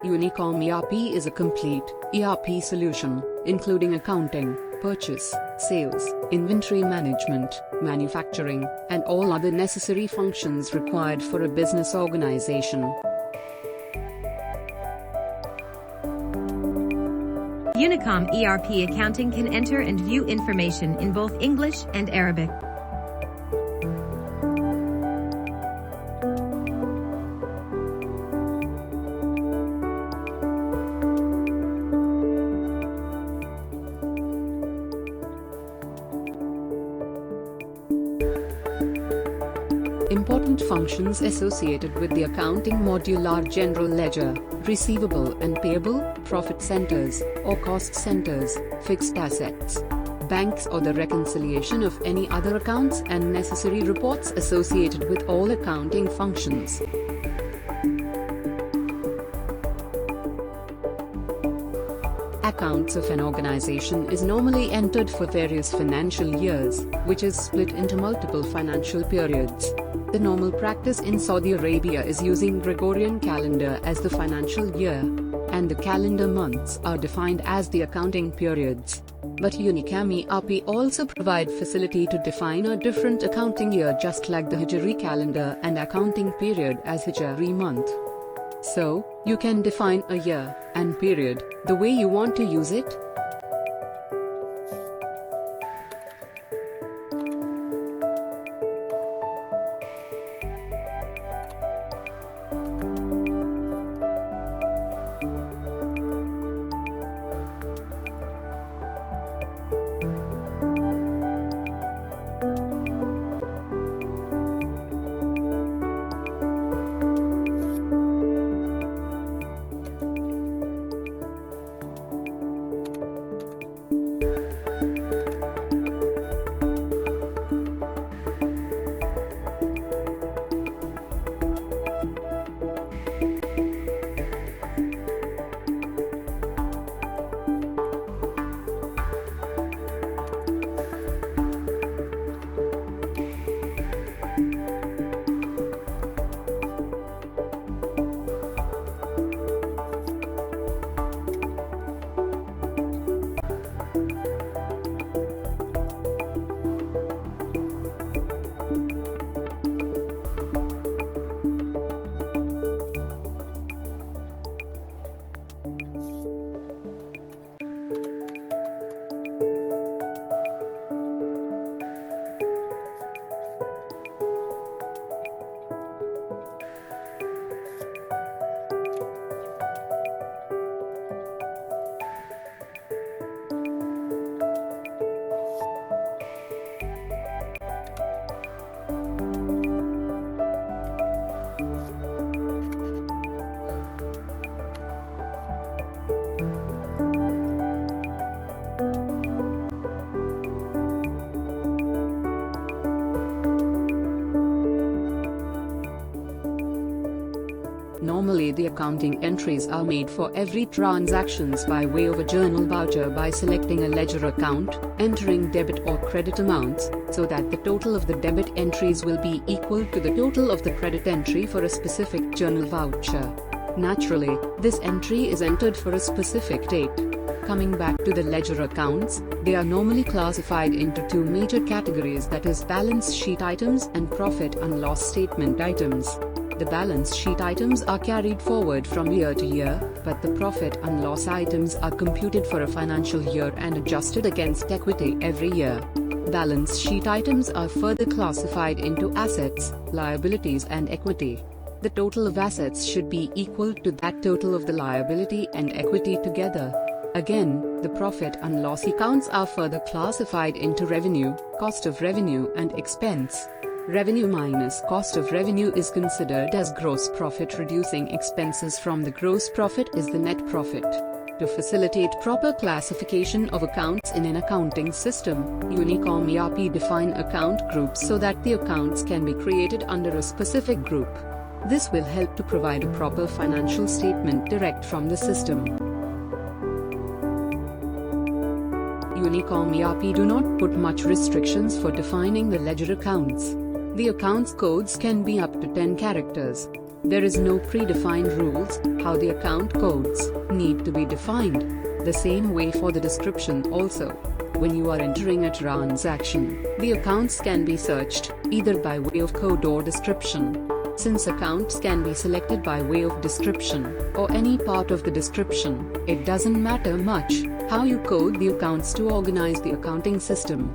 Unicom ERP is a complete ERP solution, including accounting, purchase, sales, inventory management, manufacturing, and all other necessary functions required for a business organization. Unicom ERP accounting can enter and view information in both English and Arabic. Important functions associated with the accounting module are general ledger, receivable and payable, profit centers or cost centers, fixed assets, banks or the reconciliation of any other accounts and necessary reports associated with all accounting functions. Accounts of an organization is normally entered for various financial years, which is split into multiple financial periods. The normal practice in Saudi Arabia is using Gregorian calendar as the financial year, and the calendar months are defined as the accounting periods. But Unicom ERP also provide facility to define a different accounting year just like the Hijri calendar and accounting period as Hijri month. So, you can define a year and period the way you want to use it. Normally the accounting entries are made for every transactions by way of a journal voucher by selecting a ledger account, entering debit or credit amounts, so that the total of the debit entries will be equal to the total of the credit entry for a specific journal voucher. Naturally, this entry is entered for a specific date. Coming back to the ledger accounts, they are normally classified into two major categories, that is balance sheet items and profit and loss statement items. The balance sheet items are carried forward from year to year, but the profit and loss items are computed for a financial year and adjusted against equity every year. Balance sheet items are further classified into assets, liabilities and equity. The total of assets should be equal to that total of the liability and equity together. Again, the profit and loss accounts are further classified into revenue, cost of revenue and expense. Revenue minus cost of revenue is considered as gross profit. Reducing expenses from the gross profit is the net profit. To facilitate proper classification of accounts in an accounting system, Unicom ERP define account groups so that the accounts can be created under a specific group. This will help to provide a proper financial statement direct from the system. Unicom ERP do not put much restrictions for defining the ledger accounts. The accounts codes can be up to 10 characters. There is no predefined rules how the account codes need to be defined. The same way for the description also. When you are entering a transaction, the accounts can be searched either by way of code or description. Since accounts can be selected by way of description or any part of the description, it doesn't matter much how you code the accounts to organize the accounting system.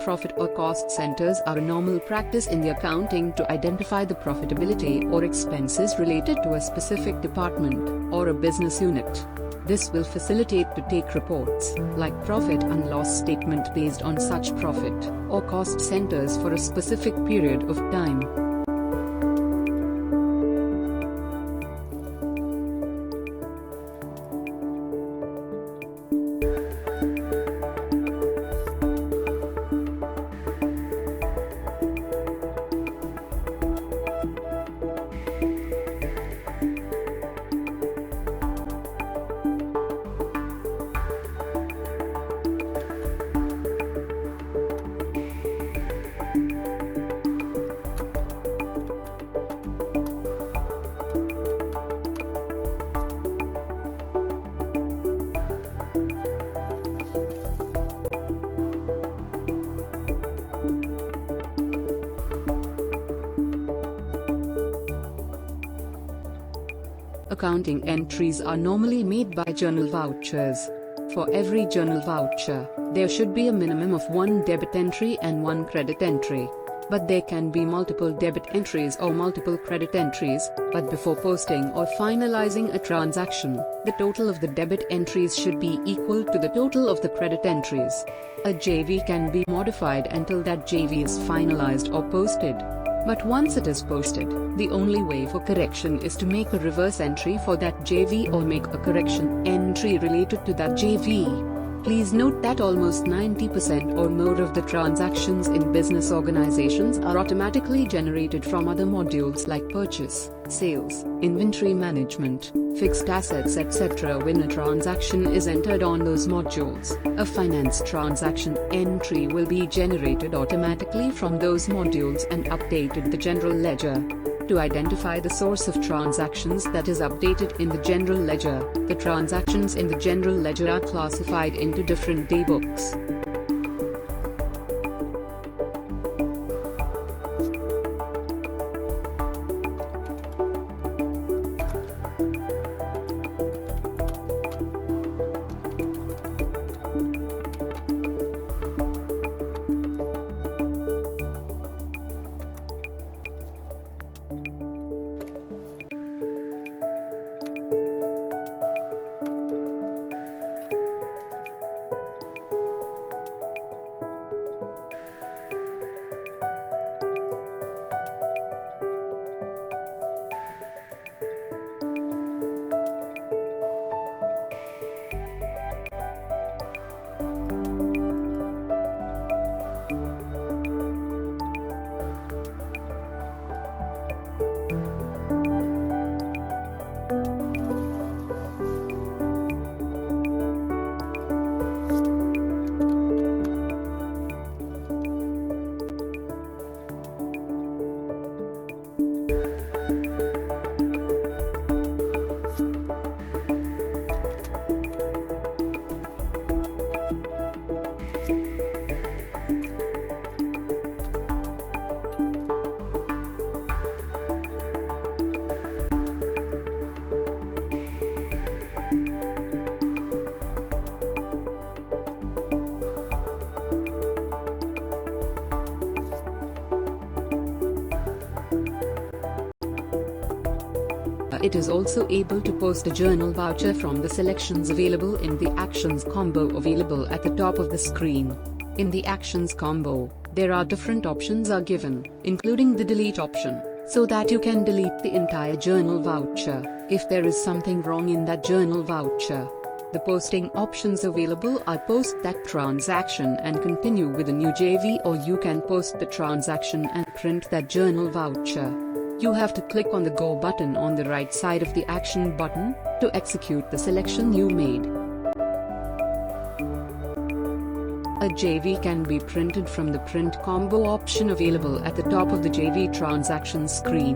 Profit or cost centers are a normal practice in the accounting to identify the profitability or expenses related to a specific department or a business unit. This will facilitate to take reports, like profit and loss statement based on such profit or cost centers for a specific period of time. Accounting entries are normally made by journal vouchers. For every journal voucher, there should be a minimum of one debit entry and one credit entry. But there can be multiple debit entries or multiple credit entries, but before posting or finalizing a transaction, the total of the debit entries should be equal to the total of the credit entries. A JV can be modified until that JV is finalized or posted. But once it is posted, the only way for correction is to make a reverse entry for that JV or make a correction entry related to that JV. Please note that almost 90% or more of the transactions in business organizations are automatically generated from other modules like purchase, sales, inventory management, fixed assets, etc. When a transaction is entered on those modules, a finance transaction entry will be generated automatically from those modules and updated the general ledger. To identify the source of transactions that is updated in the general ledger, the transactions in the general ledger are classified into different daybooks. It is also able to post a journal voucher from the selections available in the Actions combo available at the top of the screen. In the actions combo, there are different options are given, including the delete option, so that you can delete the entire journal voucher, if there is something wrong in that journal voucher. The posting options available are post that transaction and continue with a new JV, or you can post the transaction and print that journal voucher. You have to click on the Go button on the right side of the action button to execute the selection you made. A JV can be printed from the print combo option available at the top of the JV transaction screen.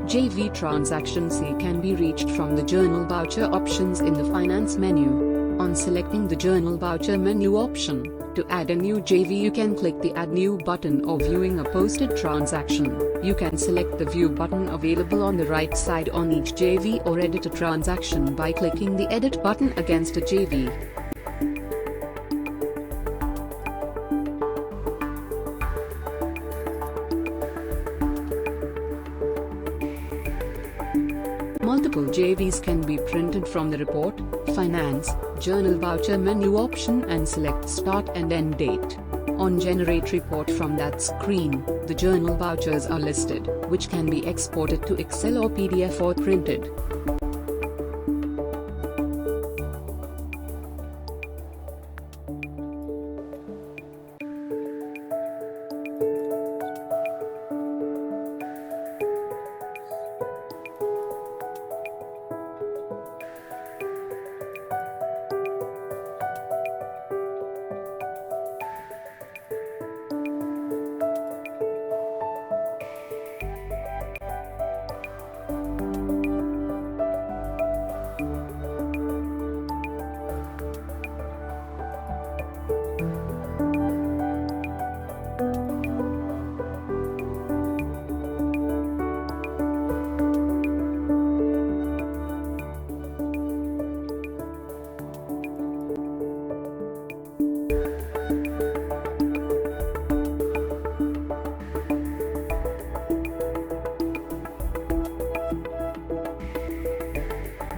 JV transaction C can be reached from the journal voucher options in the finance menu. On selecting the journal voucher menu option, to add a new JV you can click the Add New button, or viewing a posted transaction, you can select the View button available on the right side on each JV, or edit a transaction by clicking the Edit button against a JV. Multiple JVs can be printed from the Report, Finance, Journal Voucher menu option and select Start and End Date. On Generate Report from that screen, the journal vouchers are listed, which can be exported to Excel or PDF or printed.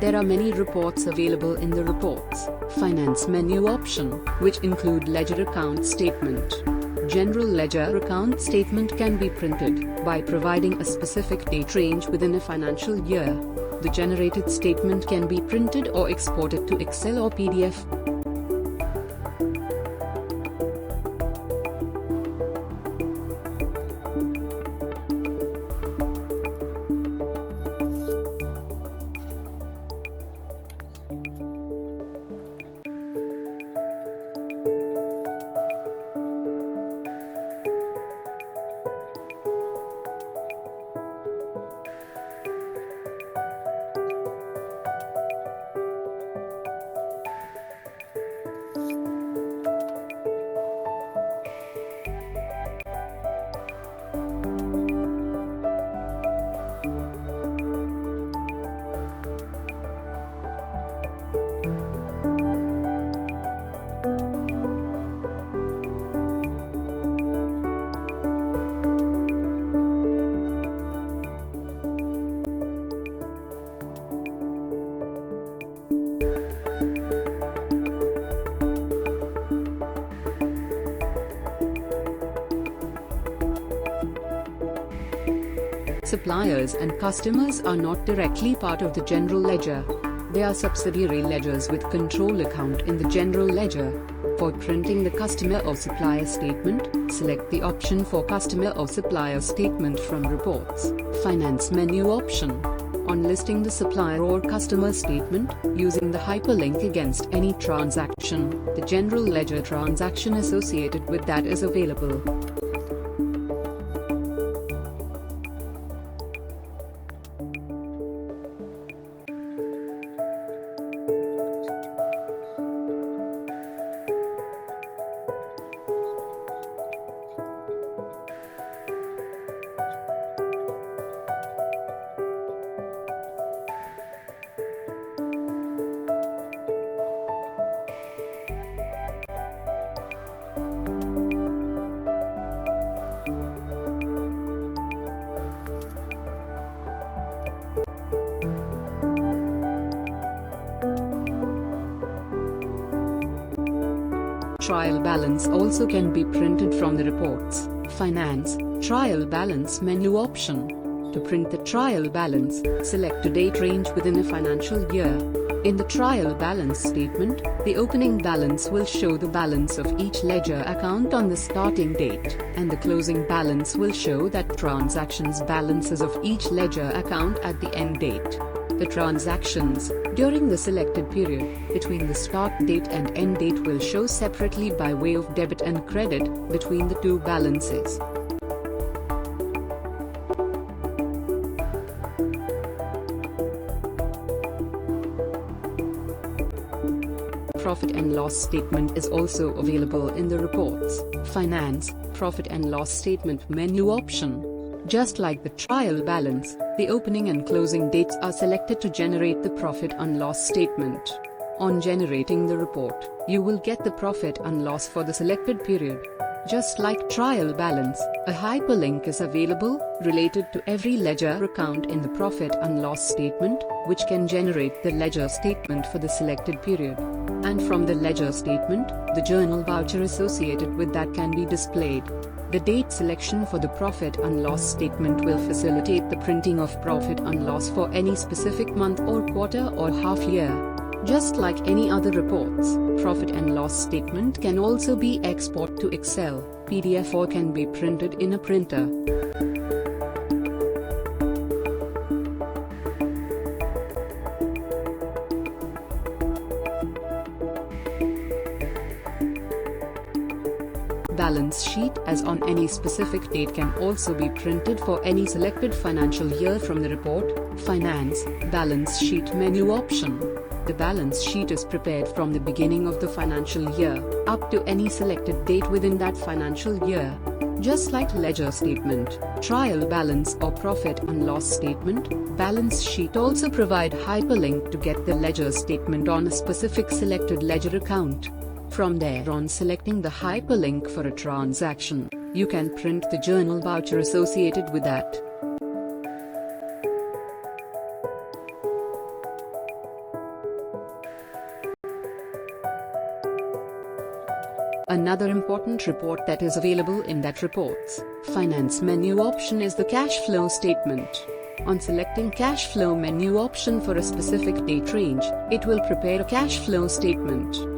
There are many reports available in the Reports, Finance menu option, which include Ledger Account Statement. General Ledger Account Statement can be printed by providing a specific date range within a financial year. The generated statement can be printed or exported to Excel or PDF. Suppliers and customers are not directly part of the general ledger. They are subsidiary ledgers with control account in the general ledger. For printing the customer or supplier statement, select the option for customer or supplier statement from Reports, Finance menu option. On listing the supplier or customer statement, using the hyperlink against any transaction, the general ledger transaction associated with that is available. Trial balance also can be printed from the reports. Finance, trial balance menu option. To print the trial balance, select a date range within a financial year. In the trial balance statement, the opening balance will show the balance of each ledger account on the starting date, and the closing balance will show that transactions balances of each ledger account at the end date. The transactions, during the selected period, between the start date and end date will show separately by way of debit and credit, between the two balances. Profit and loss statement is also available in the reports. Finance, profit and loss statement menu option. Just like the trial balance, the opening and closing dates are selected to generate the profit and loss statement. On generating the report, you will get the profit and loss for the selected period. Just like trial balance, a hyperlink is available related to every ledger account in the profit and loss statement, which can generate the ledger statement for the selected period. And from the ledger statement, the journal voucher associated with that can be displayed. The date selection for the profit and loss statement will facilitate the printing of profit and loss for any specific month or quarter or half year. Just like any other reports, profit and loss statement can also be exported to Excel, PDF or can be printed in a printer. Balance sheet as on any specific date can also be printed for any selected financial year from the report. Finance, balance sheet menu option. The balance sheet is prepared from the beginning of the financial year, up to any selected date within that financial year. Just like ledger statement, trial balance or profit and loss statement, balance sheet also provide hyperlink to get the ledger statement on a specific selected ledger account. From there on selecting the hyperlink for a transaction, you can print the journal voucher associated with that. Another important report that is available in that report's finance menu option is the cash flow statement. On selecting cash flow menu option for a specific date range, it will prepare a cash flow statement.